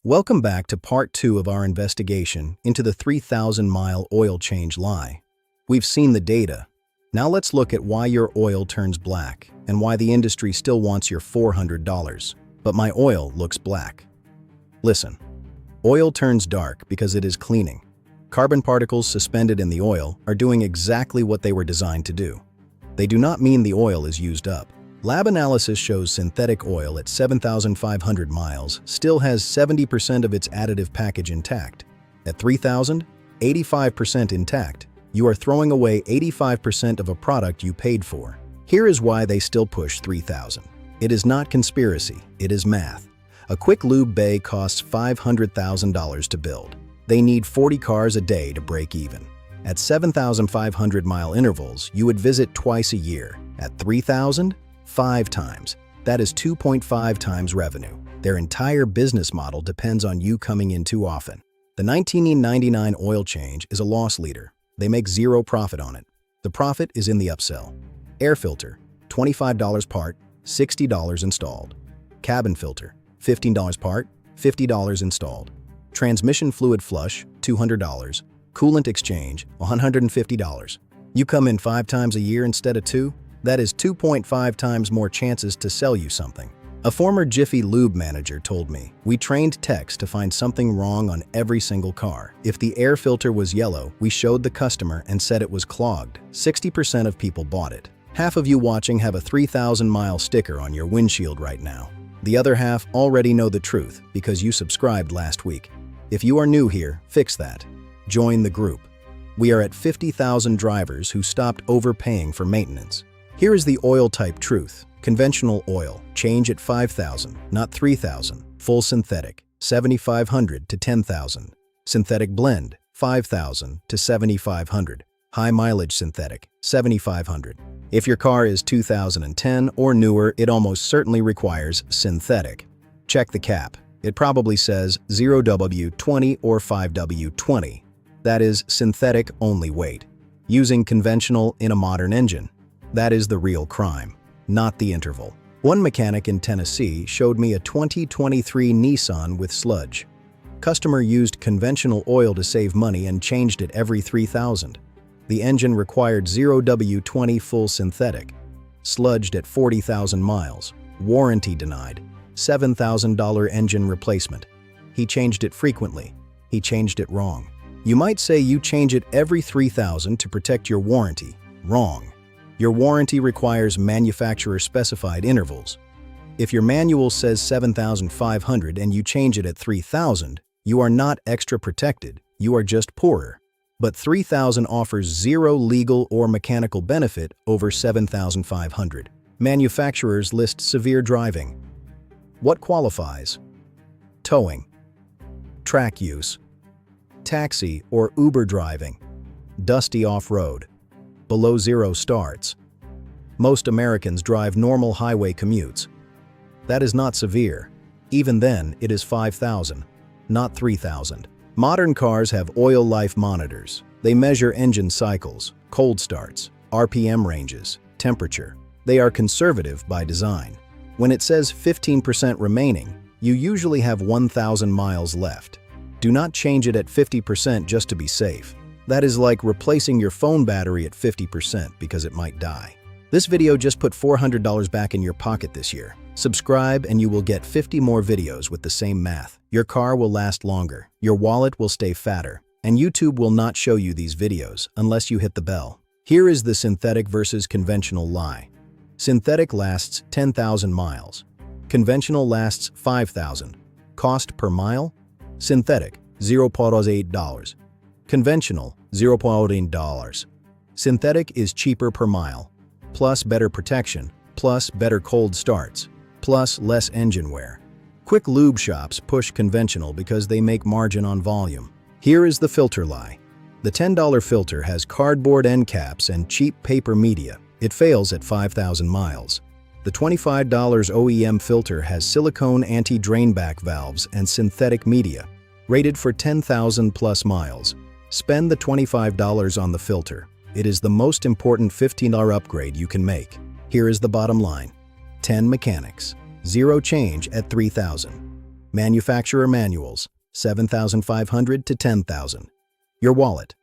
Welcome back to part 2 of our investigation into the 3,000-mile oil change lie. We've seen the data. Now let's look at why your oil turns black and why the industry still wants your $400. But my oil looks black. Listen, oil turns dark because it is cleaning. Carbon particles suspended in the oil are doing exactly what they were designed to do. They do not mean the oil is used up. Lab analysis shows synthetic oil at 7,500 miles still has 70% of its additive package intact. At 3,000, 85% intact. You are throwing away 85% of a product you paid for. Here is why they still push 3,000. It is not conspiracy, it is math. A quick lube bay costs $500,000 to build. They need 40 cars a day to break even. At 7,500-mile intervals, you would visit twice a year. At 3,000, 5 times. That is 2.5 times revenue. Their entire business model depends on you coming in too often. The 1999 oil change is a loss leader. They make zero profit on it. The profit is in the upsell. Air filter, $25 part, $60 installed. Cabin filter, $15 part, $50 installed. Transmission fluid flush, $200. Coolant exchange, $150. You come in 5 times a year instead of 2? That is 2.5 times more chances to sell you something. A former Jiffy Lube manager told me, "We trained techs to find something wrong on every single car. If the air filter was yellow, we showed the customer and said it was clogged. 60% of people bought it. Half of you watching have a 3,000-mile sticker on your windshield right now. The other half already know the truth because you subscribed last week. If you are new here, fix that. Join the group. We are at 50,000 drivers who stopped overpaying for maintenance. Here is the oil type truth. Conventional oil, change at 5,000, not 3,000. Full synthetic, 7,500 to 10,000. Synthetic blend, 5,000 to 7,500. High mileage synthetic, 7,500. If your car is 2010 or newer, it almost certainly requires synthetic. Check the cap. It probably says 0W20 or 5W20. That is synthetic only weight. Using conventional in a modern engine. That is the real crime, not the interval. One mechanic in Tennessee showed me a 2023 Nissan with sludge. Customer used conventional oil to save money and changed it every 3,000. The engine required 0W20 full synthetic. Sludged at 40,000 miles. Warranty denied. $7,000 engine replacement. He changed it frequently. He changed it wrong. You might say you change it every 3,000 to protect your warranty. Wrong. Your warranty requires manufacturer-specified intervals. If your manual says 7,500 and you change it at 3,000, you are not extra protected, you are just poorer. But 3,000 offers zero legal or mechanical benefit over 7,500. Manufacturers list severe driving. What qualifies? Towing. Track use. Taxi or Uber driving. Dusty off-road. Below zero starts. Most Americans drive normal highway commutes. That is not severe. Even then, it is 5,000, not 3,000. Modern cars have oil life monitors. They measure engine cycles, cold starts, RPM ranges, temperature. They are conservative by design. When it says 15% remaining, you usually have 1,000 miles left. Do not change it at 50% just to be safe. That is like replacing your phone battery at 50% because it might die. This video just put $400 back in your pocket this year. Subscribe and you will get 50 more videos with the same math. Your car will last longer, your wallet will stay fatter, and YouTube will not show you these videos unless you hit the bell. Here is the synthetic versus conventional lie. Synthetic lasts 10,000 miles. Conventional lasts 5,000. Cost per mile? Synthetic, $0.8. Conventional, $0.8. Synthetic is cheaper per mile, plus better protection, plus better cold starts, plus less engine wear. Quick lube shops push conventional because they make margin on volume. Here is the filter lie. The $10 filter has cardboard end caps and cheap paper media. It fails at 5,000 miles. The $25 OEM filter has silicone anti-drainback valves and synthetic media, rated for 10,000 plus miles. Spend the $25 on the filter. It is the most important $15 upgrade you can make. Here is the bottom line. 10 mechanics. 0 change at 3,000. Manufacturer manuals, $7,500 to $10,000. Your wallet,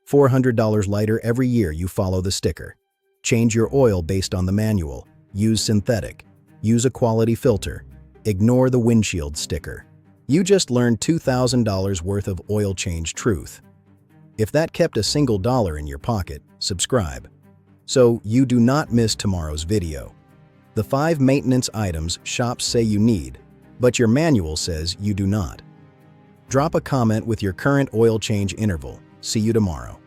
$400 lighter every year you follow the sticker. Change your oil based on the manual. Use synthetic. Use a quality filter. Ignore the windshield sticker. You just learned $2,000 worth of oil change truth. If that kept a single dollar in your pocket, subscribe, so you do not miss tomorrow's video. The 5 maintenance items shops say you need, but your manual says you do not. Drop a comment with your current oil change interval. See you tomorrow.